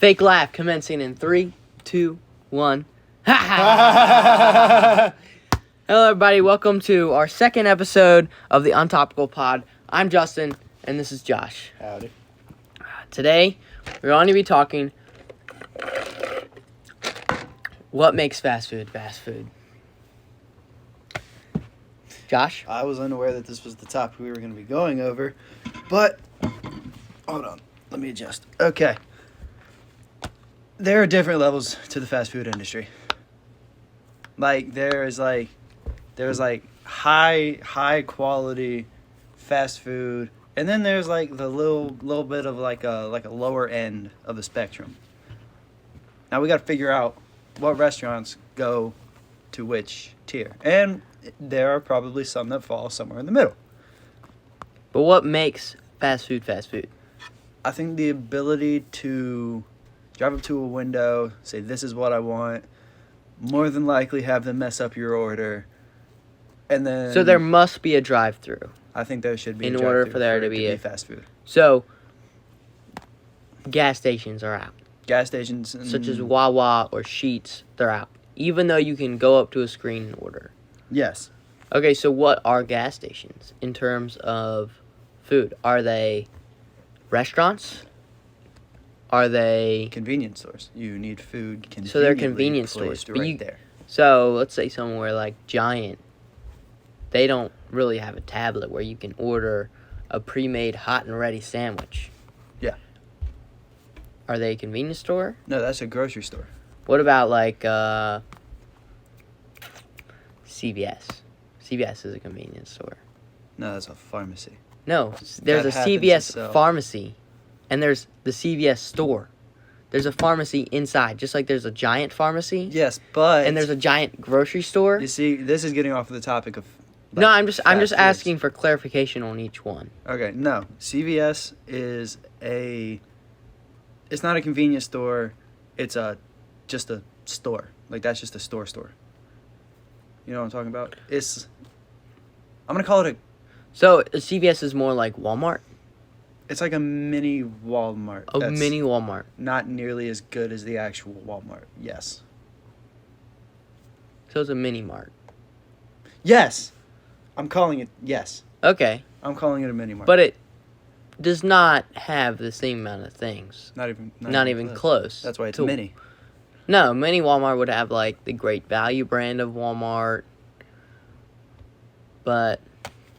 Fake laugh commencing in 3, 2, 1. Hello, everybody. Welcome to our second episode of the Untopical Pod. I'm Justin, and this is Josh. Howdy. Today, we're going to be talking what makes fast food fast food. Josh? I was unaware that this was the topic we were going to be going over, but hold on. Let me adjust. Okay. There are different levels to the fast food industry. There's high quality fast food, and then there's the little bit of a lower end of the spectrum. Now we got to figure out what restaurants go to which tier, and there are probably some that fall somewhere in the middle. But what makes fast food fast food? I think the ability to drive up to a window, say, this is what I want, more than likely have them mess up your order, and then... So there must be a drive-through. I think there should be in a order drive-thru for there for to be fast food. So, gas stations are out. Gas stations... Such as Wawa or Sheetz, they're out. Even though you can go up to a screen and order. Yes. Okay, so what are gas stations in terms of food? Are they restaurants? Are they... Convenience stores. You need food conveniently So they're convenience stores. right there. So, let's say somewhere like Giant, they don't really have a tablet where you can order a pre-made hot and ready sandwich. Yeah. Are they a convenience store? No, that's a grocery store. What about CVS? CVS is a convenience store. No, that's a pharmacy. No, there's a CVS pharmacy, and there's the CVS store. There's a pharmacy inside, just like there's a Giant pharmacy. Yes, but... And there's a Giant grocery store. You see, this is getting off of the topic of... No, I'm just asking for clarification on each one. Okay, no. CVS is it's not a convenience store. It's just a store. That's just a store. You know what I'm talking about? I'm going to call it So, CVS is more like Walmart? it's like a mini Walmart. A mini Walmart. Not nearly as good as the actual Walmart. Yes. So, it's a mini mart. Yes. I'm calling it, yes. Okay. I'm calling it a mini mart. But it does not have the same amount of things. Not even close. That's why it's mini. No, mini Walmart would have the Great Value brand of Walmart. But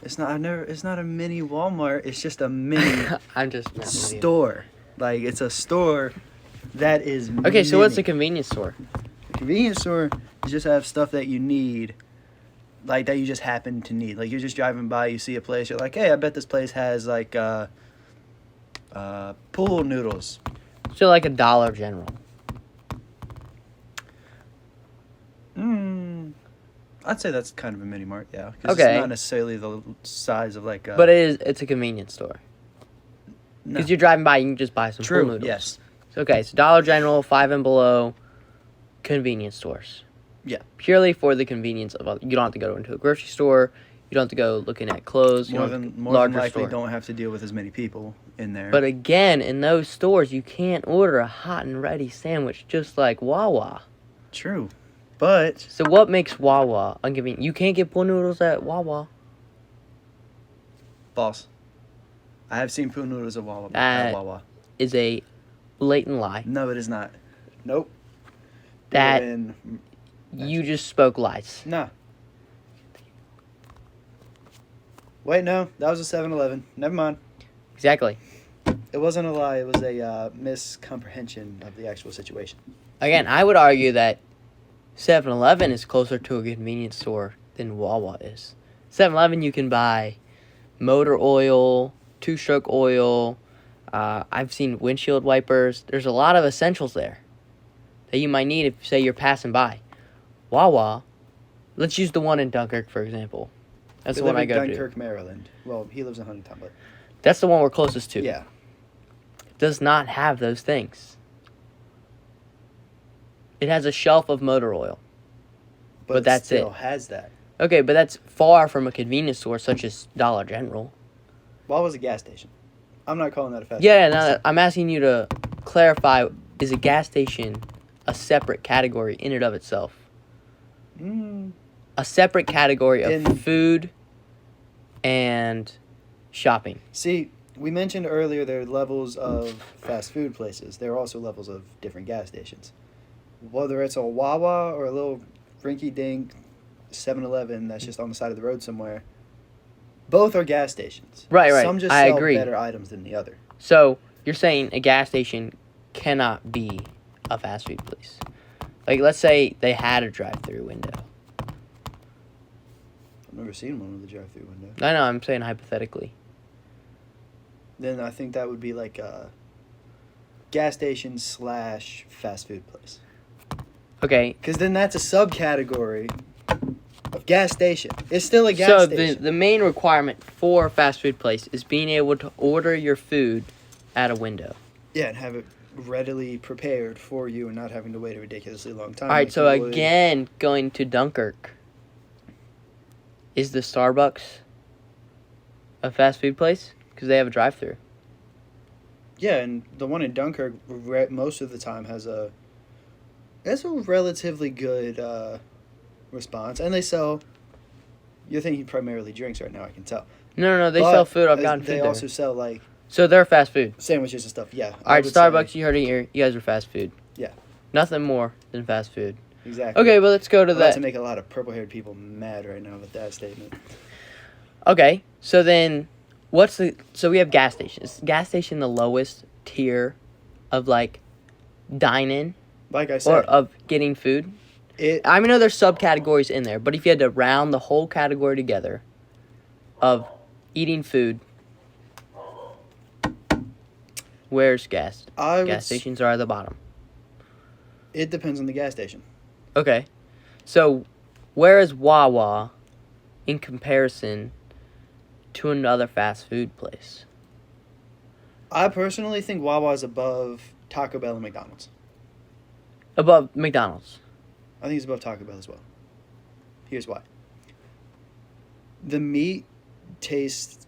It's not a mini Walmart. It's just a mini I'm just messing with you. store. It's a store that is Okay, so what's a mini. convenience store? A convenience store, you just have stuff that you need, that you just happen to need. You're just driving by, you see a place, you're like, hey, I bet this place has pool noodles. So like a Dollar General. I'd say that's kind of a mini mart, yeah. 'Cause Okay. It's not necessarily the size of But it's a convenience store. No. Because you're driving by, you can just buy some True, pool noodles. yes. Okay, so Dollar General, 5 and below, convenience stores. Yeah. Purely for the convenience of you don't have to go into a grocery store. You don't have to go looking at clothes. More than likely store. don't have to deal with as many people in there. But again, in those stores, you can't order a hot and ready sandwich just like Wawa. True. But So what makes Wawa inconvenient? You can't get pool noodles at Wawa. false. I have seen pool noodles at Wawa. Is a blatant lie. No, it is not. Nope. That And you just spoke lies. nah. Wait, no, that was a 7-Eleven. Never mind. Exactly. It wasn't a lie. It was a miscomprehension of the actual situation. Again, I would argue that 7-Eleven is closer to a convenience store than Wawa is. 7-Eleven, you can buy motor oil, two-stroke oil. I've seen windshield wipers. There's a lot of essentials there that you might need if, say, you're passing by. Wawa, let's use the one in Dunkirk, for example. That's the one I go to. Dunkirk, Maryland. Well, he lives in Huntington, but... That's the one we're closest to. Yeah. It does not have those things. It has a shelf of motor oil. But that's still it. Has that. Okay, but that's far from a convenience store such as Dollar General. Wawa's a gas station. I'm not calling that a fast Yeah, food. no, I'm asking you to clarify is a gas station a separate category in and of itself? A separate category of food and shopping. See, we mentioned earlier there are levels of fast food places. There are also levels of different gas stations. Whether it's a Wawa or a little rinky-dink 7-Eleven that's just on the side of the road somewhere, both are gas stations. Right. Some just I sell agree. better items than the other. So you're saying a gas station cannot be a fast food place. Like, let's say they had a drive-through window. I've never seen one with a drive-through window. I know, I'm saying hypothetically. Then I think that would be like a gas station / fast food place. Okay. Because then that's a subcategory of gas station. It's still a gas station. So the main requirement for a fast food place is being able to order your food at a window. Yeah, and have it readily prepared for you and not having to wait a ridiculously long time. All right, so again, going to Dunkirk. Is the Starbucks a fast food place? Because they have a drive-thru. Yeah, and the one in Dunkirk most of the time has a relatively good response. And they sell... You're thinking primarily drinks right now, I can tell. No, they sell food. I've gotten food They there. also sell, like... So they're fast food. Sandwiches and stuff, yeah. All right, Starbucks, you heard it here. You guys are fast food. Yeah. Nothing more than fast food. Exactly. Okay, well, let's go to I'm that. about to make a lot of purple-haired people mad right now with that statement. Okay, so then so we have gas stations. Is gas station the lowest tier of, like, dine-in? Like I said... Or of getting food? I know there's subcategories in there, but if you had to round the whole category together of eating food, where's gas? Gas stations are at the bottom. It depends on the gas station. Okay. So, where is Wawa in comparison to another fast food place? I personally think Wawa is above Taco Bell and McDonald's. Above McDonald's. I think it's above Taco Bell as well. Here's why. The meat tastes,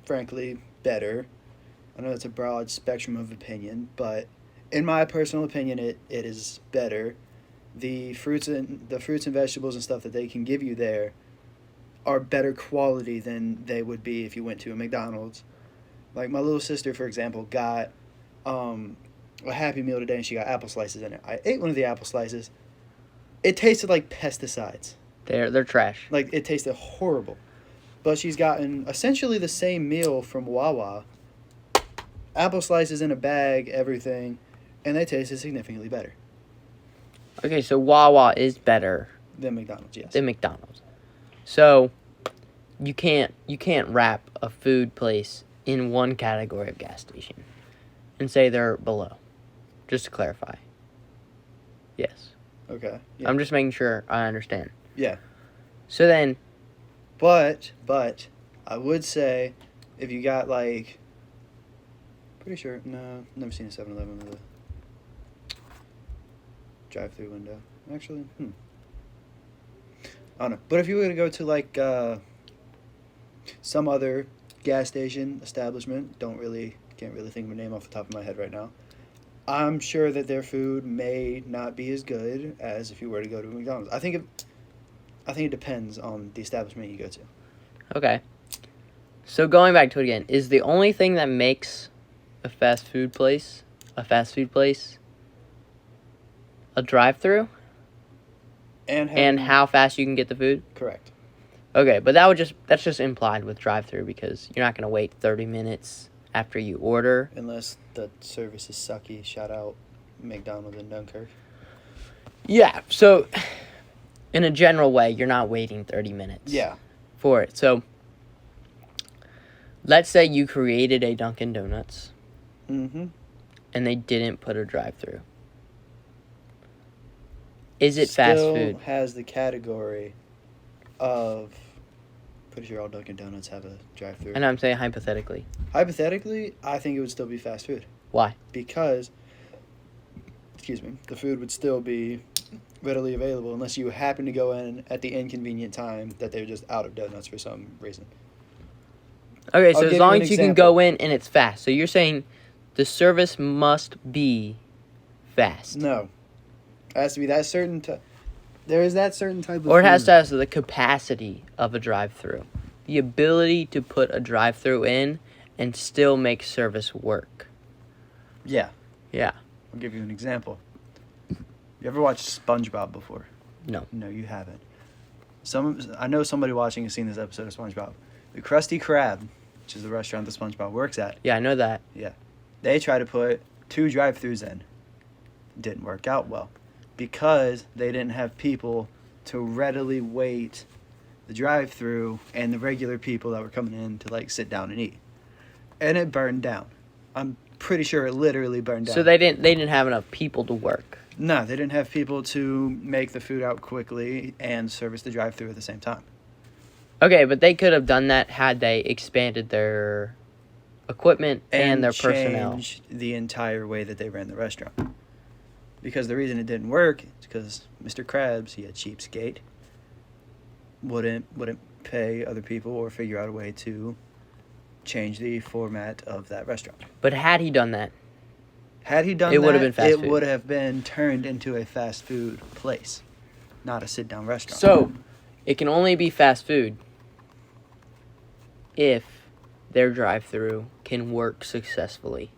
frankly, better. I know it's a broad spectrum of opinion, but in my personal opinion, it is better. The fruits and vegetables and stuff that they can give you there are better quality than they would be if you went to a McDonald's. Like my little sister, for example, got a Happy Meal today, and she got apple slices in it. I ate one of the apple slices. It tasted like pesticides. They're trash. Like, it tasted horrible. But she's gotten essentially the same meal from Wawa. Apple slices in a bag, everything, and they tasted significantly better. Okay, so Wawa is better than McDonald's, yes. Than McDonald's. So you can't wrap a food place in one category of gas station and say they're below. Just to clarify. Yes. Okay. Yeah. I'm just making sure I understand. Yeah. So then... But, I would say, if you got, like... Pretty sure... No, never seen a 7-Eleven with a drive-thru window. Actually, I don't know. But if you were to go to, like, some other gas station establishment, can't really think of a name off the top of my head right now, I'm sure that their food may not be as good as if you were to go to McDonald's. I think it depends on the establishment you go to. Okay. So going back to it again, is the only thing that makes a fast food place a drive-thru? And how fast you can get the food? Correct. Okay, but that's just implied with drive-thru because you're not going to wait 30 minutes after you order. Unless the service is sucky. Shout out McDonald's in Dunkirk. Yeah, so in a general way, you're not waiting 30 minutes. Yeah. For it. So let's say you created a Dunkin' Donuts. Mm-hmm. And they didn't put a drive-thru. Is it fast food? Still has the category of... Pretty sure all Dunkin' Donuts have a drive-thru. And I'm saying hypothetically. Hypothetically, I think it would still be fast food. Why? Because, the food would still be readily available unless you happen to go in at the inconvenient time that they're just out of donuts for some reason. Okay, so as long as you can go in and it's fast. So you're saying the service must be fast. No. It has to be that certain there is that certain type of Or it has food. to have the capacity of a drive-through. The ability to put a drive-through in and still make service work. Yeah. Yeah. I'll give you an example. You ever watched SpongeBob before? No. No, you haven't. I know somebody watching has seen this episode of SpongeBob. The Krusty Krab, which is the restaurant that SpongeBob works at, Yeah, I know that. they try to put 2 drive-thrus in. Didn't work out well because they didn't have people to readily wait the drive-thru and the regular people that were coming in to like sit down and eat. And it burned down. I'm pretty sure it literally burned down. So they didn't have enough people to work. No, they didn't have people to make the food out quickly and service the drive-thru at the same time. Okay, but they could have done that had they expanded their equipment and their personnel. Changed the entire way that they ran the restaurant. Because the reason it didn't work is because Mr. Krabs, he had cheapskate, wouldn't pay other people or figure out a way to change the format of that restaurant. But had he done that, Had he done it that, would have been fast it food. would have been turned into a fast food place, not a sit-down restaurant. So it can only be fast food if their drive-through can work successfully.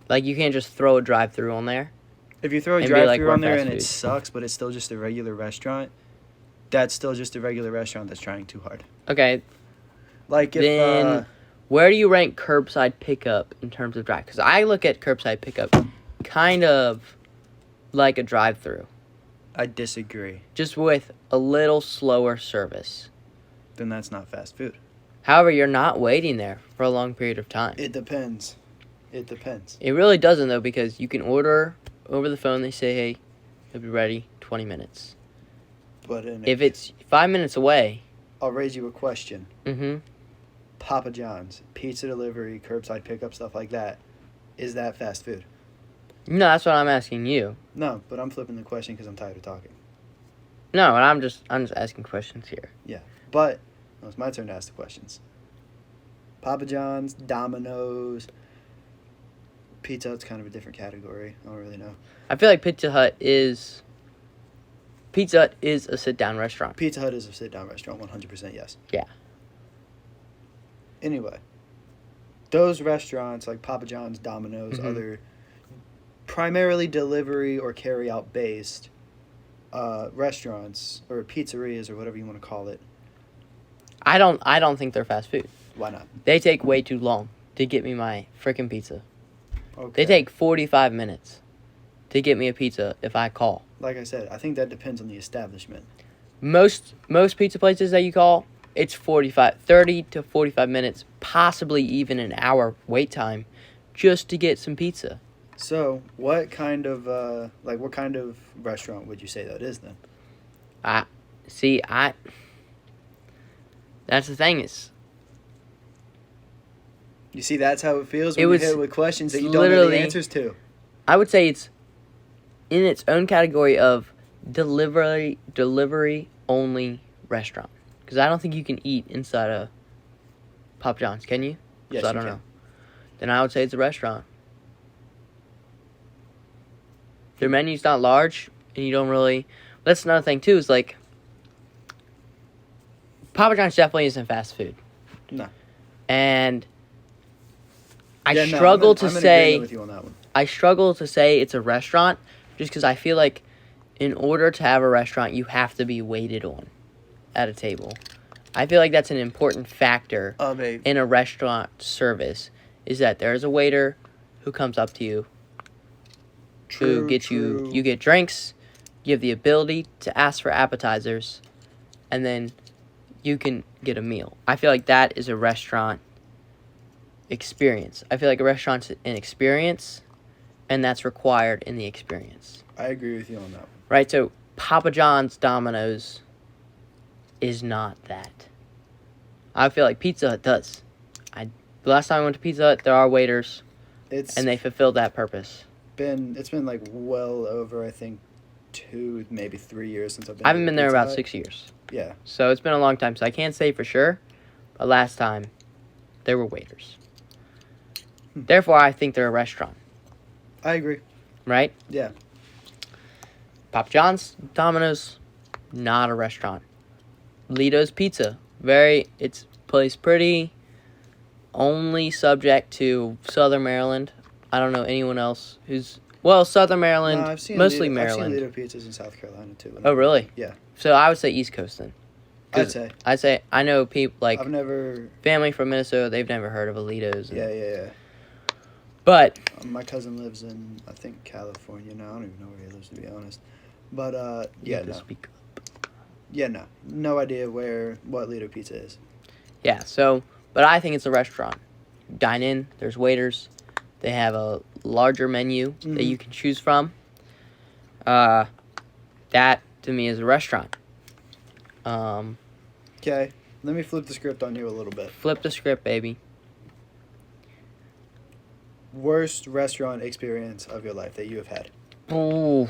Like, you can't just throw a drive-through on there. If you throw a and be like, drive-thru "We're on there fast and it food." sucks, but it's still just a regular restaurant, that's still just a regular restaurant that's trying too hard. Okay, Like if then where do you rank curbside pickup in terms of drive? Because I look at curbside pickup kind of like a drive-through, I disagree, just with a little slower service. then that's not fast food. However, you're not waiting there for a long period of time. It depends. It depends. It really doesn't, though, because you can order over the phone. They say, hey, it'll be ready 20 minutes. But If it's 5 minutes away, I'll raise you a question. mm-hmm. Papa John's, pizza delivery, curbside pickup, stuff like that, is that fast food? No, that's what I'm asking you. No, but I'm flipping the question because I'm tired of talking. No, and I'm just asking questions here. But well, it's my turn to ask the questions. Papa John's, Domino's, Pizza Hut's kind of a different category. I don't really know. I feel like Pizza Hut is a sit-down restaurant. Pizza Hut is a sit-down restaurant, 100% yes. Yeah. Anyway, those restaurants like Papa John's, Domino's, Mhm. other primarily delivery or carry-out based restaurants or pizzerias or whatever you want to call it. I don't think they're fast food. Why not? They take way too long to get me my freaking pizza. Okay. They take 45 minutes to get me a pizza if I call. Like I said, I think that depends on the establishment. Most pizza places that you call, it's 30 to 45 minutes, possibly even an hour wait time just to get some pizza. So, what kind of restaurant would you say that is then? That's the thing is, You see, that's how it feels when It you was hit with questions that you don't know the literally- answers to. I would say it's in its own category of delivery only restaurant. Because I don't think you can eat inside a Papa John's, can you? Yes, So I you don't can. know. Then I would say it's a restaurant. Their menu's not large, and you don't really. That's another thing too. Is like Papa John's definitely isn't fast food. No. And I Yeah, no, struggle I'm to in say. agreement with you on that one. I struggle to say it's a restaurant, just because I feel like in order to have a restaurant, you have to be waited on at a table. I feel like that's an important factor in a restaurant service, is that there's a waiter who comes up to you, who gets you get drinks, you have the ability to ask for appetizers, and then you can get a meal. I feel like that is a restaurant experience. I feel like a restaurant's an experience, and that's required in the experience. I agree with you on that one. Right? So Papa John's, Domino's is not that. I feel like Pizza Hut does. The last time I went to Pizza Hut, there are waiters, and they fulfill that purpose. It's been like well over, I think, 2, maybe 3 years since I've been. I haven't been there Pizza about Hut. 6 years. Yeah. So it's been a long time, so I can't say for sure. But last time, there were waiters. Therefore, I think they're a restaurant. I agree. right? Yeah. Papa John's, Domino's, not a restaurant. Lito's Pizza, it's placed pretty, only subject to Southern Maryland. I don't know anyone else Southern Maryland, No, I've seen mostly I've seen Maryland. Lido pizzas in South Carolina too. Oh, really? Yeah. So I would say East Coast then. I'd say. I know people, like, I've never... family from Minnesota, they've never heard of a Lito's. Yeah. But... my cousin lives in, I think, California now. I don't even know where he lives, to be honest. But, yeah, no. Speak up. Yeah, no. No idea what Lido Pizza is. Yeah, so... But I think it's a restaurant. Dine in, there's waiters. They have a larger menu that you can choose from. That, to me, is a restaurant. Okay, let me flip the script on you a little bit. Flip the script, baby. Worst restaurant experience of your life that you have had? Ooh.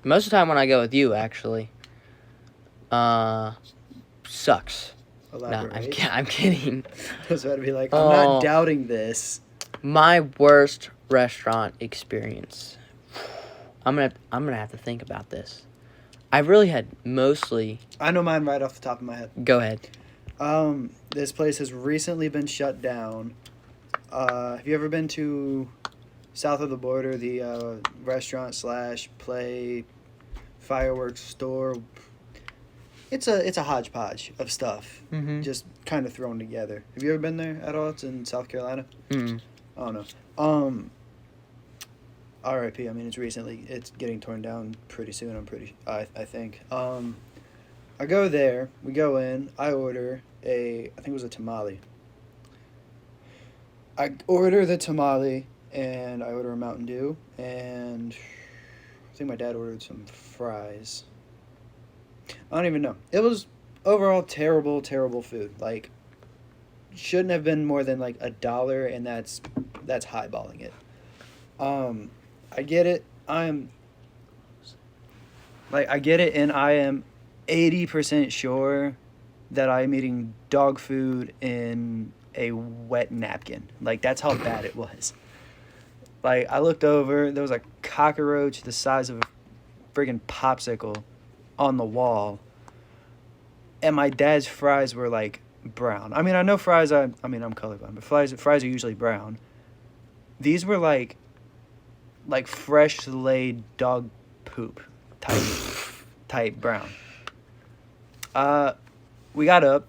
Most of the time when I go with you, actually. Sucks. Elaborate. No, I'm kidding. I was about to be like, I'm not doubting this. My worst restaurant experience. I'm gonna have to think about this. I really had mostly... I know mine right off the top of my head. Go ahead. This place has recently been shut down. Have you ever been to south of the border, the restaurant / play fireworks store? It's a hodgepodge of stuff, just kind of thrown together. Have you ever been there at all? It's in South Carolina. Oh no. R.I.P. I mean, it's getting torn down pretty soon. I think. I go there. We go in. I order I think it was a tamale. I order the tamale, and I order a Mountain Dew, and I think my dad ordered some fries. I don't even know. It was overall terrible, terrible food. Like, shouldn't have been more than like $1, and that's highballing it. I get it. I get it, and I am 80% sure that I'm eating dog food in a wet napkin. Like, that's how bad it was. Like, I looked over, there was a cockroach the size of a friggin' popsicle on the wall, and my dad's fries were, like, brown. I mean, I know fries, I'm colorblind, but fries are usually brown. These were, like fresh laid dog poop type brown. We got up,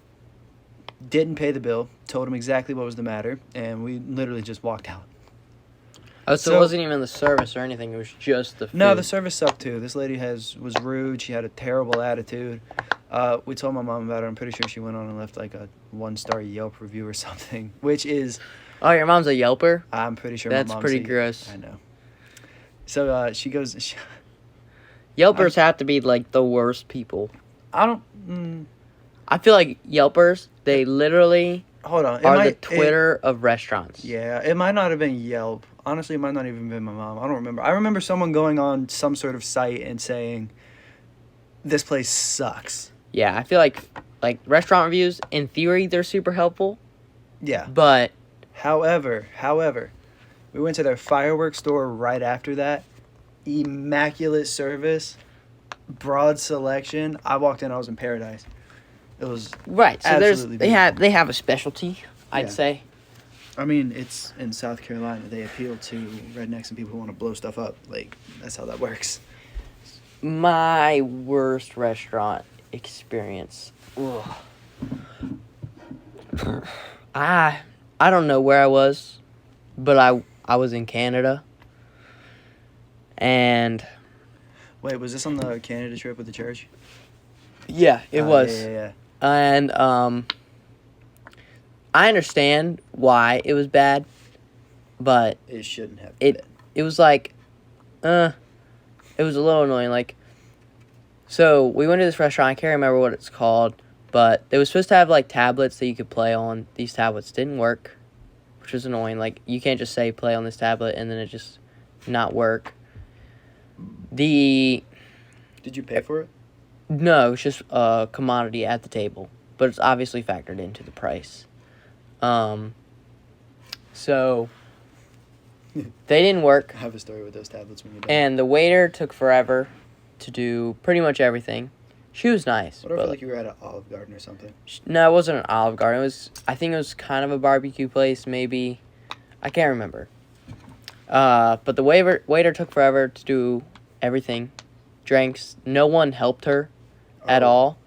didn't pay the bill, told him exactly what was the matter, and we literally just walked out. Oh, so it wasn't even the service or anything, it was just the food. No, the service sucked too. This lady was rude, she had a terrible attitude. We told my mom about it. I'm pretty sure she went on and left like a 1-star Yelp review or something, which is... Oh, your mom's a Yelper? I'm pretty sure That's my mom's... pretty gross. I know. So, she goes... Yelpers have to be, like, the worst people. I don't... I feel like Yelpers, they literally Hold on. are the Twitter of restaurants. Yeah, it might not have been Yelp. Honestly, it might not even been my mom. I don't remember. I remember someone going on some sort of site and saying, this place sucks. Yeah, I feel like restaurant reviews, in theory, they're super helpful. Yeah. But... However, we went to their fireworks store right after that. Immaculate service, broad selection. I walked in, I was in paradise. It was right. So absolutely they have a specialty, I'd say. I mean, it's in South Carolina. They appeal to rednecks and people who want to blow stuff up. Like, that's how that works. My worst restaurant experience. Ugh. I don't know where I was, but I was in Canada. And... Wait, was this on the Canada trip with the church? Yeah, it was. Yeah. And I understand why it was bad, but it shouldn't have been. It was like, it was a little annoying. Like, so we went to this restaurant. I can't remember what it's called, but they were supposed to have like tablets that you could play on. These tablets didn't work, which was annoying. Like, you can't just say play on this tablet and then it just not work. Did you pay for it? No, it's just a commodity at the table, but it's obviously factored into the price. So They didn't work. I have a story with those tablets when you're done. And the waiter took forever to do pretty much everything. She was nice. What if I feel like you were at an Olive Garden or something? No, it wasn't an Olive Garden. I think it was kind of a barbecue place, maybe. I can't remember. But the waiter took forever to do everything. Drinks. No one helped her at all.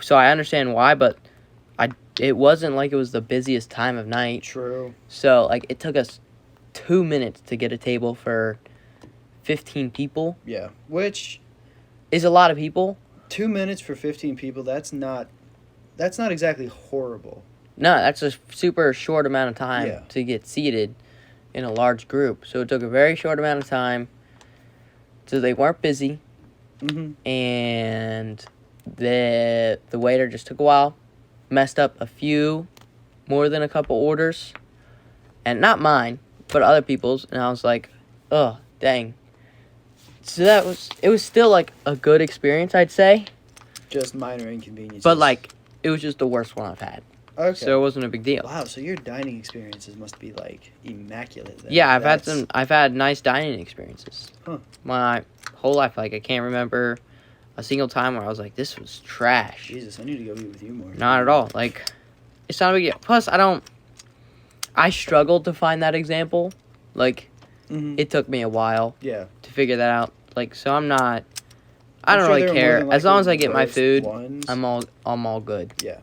So I understand why, but it wasn't like it was the busiest time of night. True. So, like, it took us 2 minutes to get a table for 15 people. Yeah. Which is a lot of people. 2 minutes for 15 people, that's not exactly horrible. No, that's a super short amount of time to get seated in a large group. So it took a very short amount of time. So they weren't busy. Mm-hmm. And the waiter just took a while. Messed up more than a couple orders. And not mine, but other people's. And I was like, oh, dang. So it was still like a good experience, I'd say. Just minor inconveniences. But like, it was just the worst one I've had. Okay. So it wasn't a big deal. Wow, so your dining experiences must be like immaculate then. Yeah, I've had nice dining experiences. Huh. My whole life, like I can't remember a single time where I was like, this was trash. Jesus, I need to go eat with you more. Not at all. Like, it's not a big deal. Plus, I struggled to find that example. Like, it took me a while to figure that out. Like, so I don't really care. As long as I get my food, I'm all good. Yeah.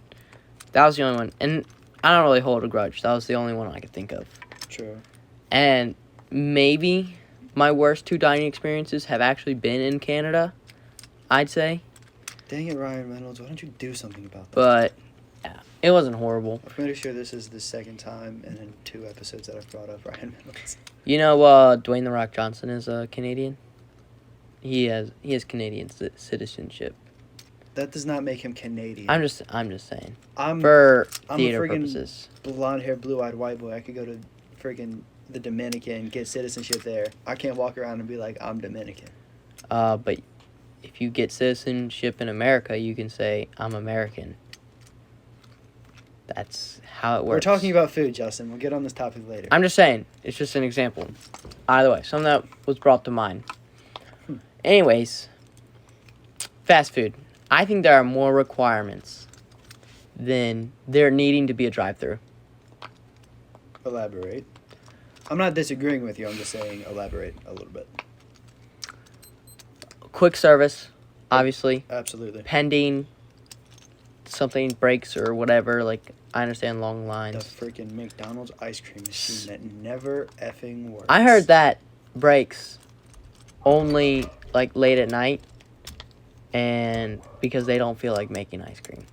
That was the only one. And I don't really hold a grudge. That was the only one I could think of. True. And maybe my worst 2 dining experiences have actually been in Canada, I'd say. Dang it, Ryan Reynolds. Why don't you do something about that? But, yeah, it wasn't horrible. I'm pretty sure this is the second time in 2 episodes that I've brought up Ryan Reynolds. You know, Dwayne The Rock Johnson is a Canadian. He has Canadian citizenship. That does not make him Canadian. I'm just saying. For theater purposes. Blonde-haired, blue-eyed white boy. I could go to friggin' the Dominican, get citizenship there. I can't walk around and be like, I'm Dominican. But if you get citizenship in America, you can say, I'm American. That's how it works. We're talking about food, Justin. We'll get on this topic later. I'm just saying. It's just an example. Either way, something that was brought to mind. Anyways, fast food. I think there are more requirements than there needing to be a drive-thru. Elaborate. I'm not disagreeing with you. I'm just saying elaborate a little bit. Quick service, obviously. Absolutely. Pending something breaks or whatever. Like, I understand long lines. The freaking McDonald's ice cream machine that never effing works. I heard that breaks only, like, late at night. And because they don't feel like making ice cream.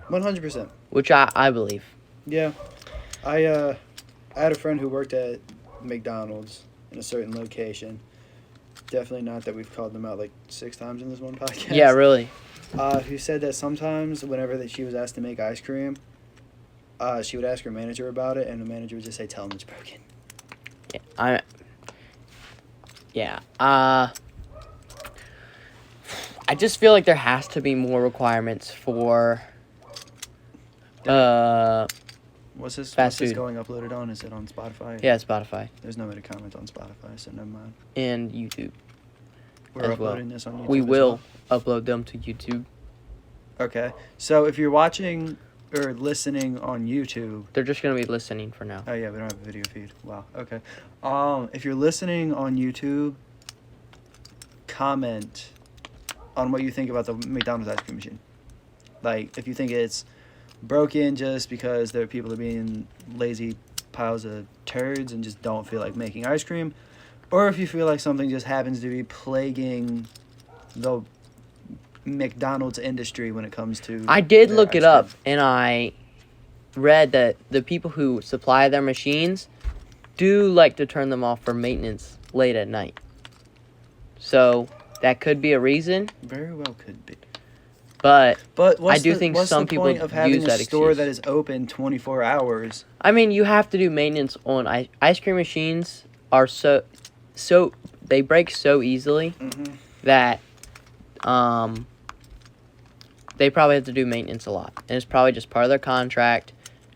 100%. Which I believe. Yeah. I had a friend who worked at McDonald's in a certain location. Definitely not that we've called them out like 6 times in this one podcast. Yeah, really. Who said that sometimes whenever that she was asked to make ice cream, she would ask her manager about it, and the manager would just say, tell him it's broken. I just feel like there has to be more requirements for What's this fast food going uploaded on? Is it on Spotify? Yeah, Spotify. There's no way to comment on Spotify, so never mind. And YouTube. We're uploading this on YouTube. We will upload them to YouTube. Okay. So if you're watching or listening on YouTube, they're just going to be listening for now. Oh yeah, we don't have a video feed. Wow. Okay. If you're listening on YouTube, comment on what you think about the McDonald's ice cream machine. Like, if you think it's broken just because there are people that are being lazy piles of turds and just don't feel like making ice cream, or if you feel like something just happens to be plaguing the McDonald's industry when it comes to... I did look it up, and I read that the people who supply their machines do like to turn them off for maintenance late at night. So... that could be a reason. Very well could be. But I do think some people use that excuse. What's the point of having a store that is open 24 hours? I mean, you have to do maintenance on ice cream machines. Are so they break so easily that they probably have to do maintenance a lot, and it's probably just part of their contract,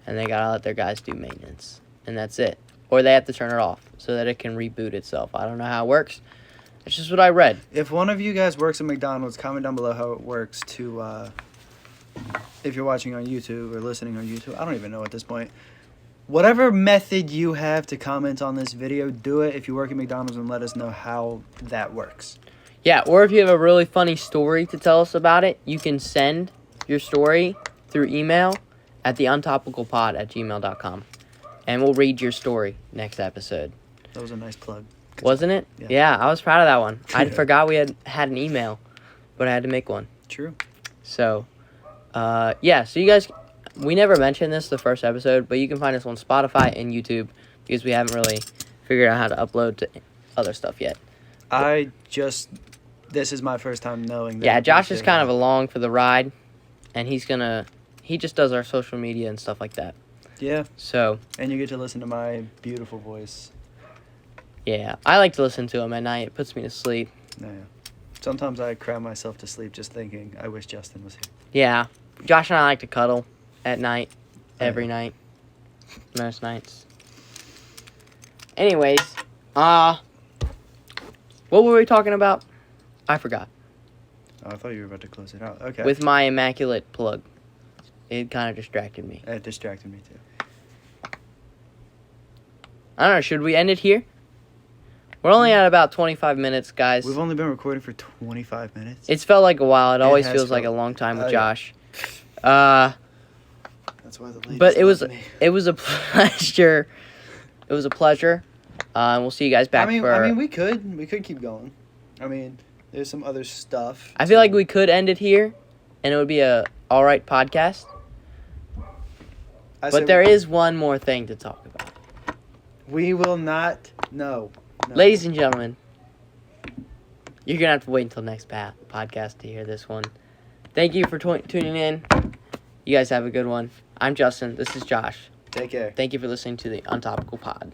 and they gotta let their guys do maintenance, and that's it. Or they have to turn it off. so that it can reboot itself. I don't know how it works. It's just what I read. If one of you guys works at McDonald's, comment down below how it works to, if you're watching on YouTube or listening on YouTube. I don't even know at this point. Whatever method you have to comment on this video, do it if you work at McDonald's and let us know how that works. Yeah, or if you have a really funny story to tell us about it, you can send your story through email at the untopicalpod@gmail.com. And we'll read your story next episode. That was a nice plug. Wasn't it? Yeah, I was proud of that one. I forgot we had an email, but I had to make one. True. So, yeah, so you guys, we never mentioned this the first episode, but you can find us on Spotify and YouTube because we haven't really figured out how to upload to other stuff yet. This is my first time knowing that. Yeah, Josh is kind of along for the ride, and he just does our social media and stuff like that. Yeah. So. And you get to listen to my beautiful voice. Yeah, I like to listen to him at night. It puts me to sleep. Yeah. Sometimes I cry myself to sleep just thinking, I wish Justin was here. Yeah. Josh and I like to cuddle at night, every night, most nights. Anyways, what were we talking about? I forgot. Oh, I thought you were about to close it out. Okay. With my immaculate plug. It kind of distracted me. It distracted me too. I don't know, should we end it here? We're only at about 25 minutes, guys. We've only been recording for 25 minutes. It's felt like a while. It always feels like a felt- long time with yeah. Josh. That's why the ladies But it was love me. it was a pleasure. It was a pleasure. And we'll see you guys back I for. mean, we could keep going. I mean, there's some other stuff. I feel like we could end it here, and it would be a all right podcast. But there is one more thing to talk about. We will not. No. Ladies and gentlemen, you're going to have to wait until next podcast to hear this one. Thank you for tuning in. You guys have a good one. I'm Justin. This is Josh. Take care. Thank you for listening to the Untopical Pod.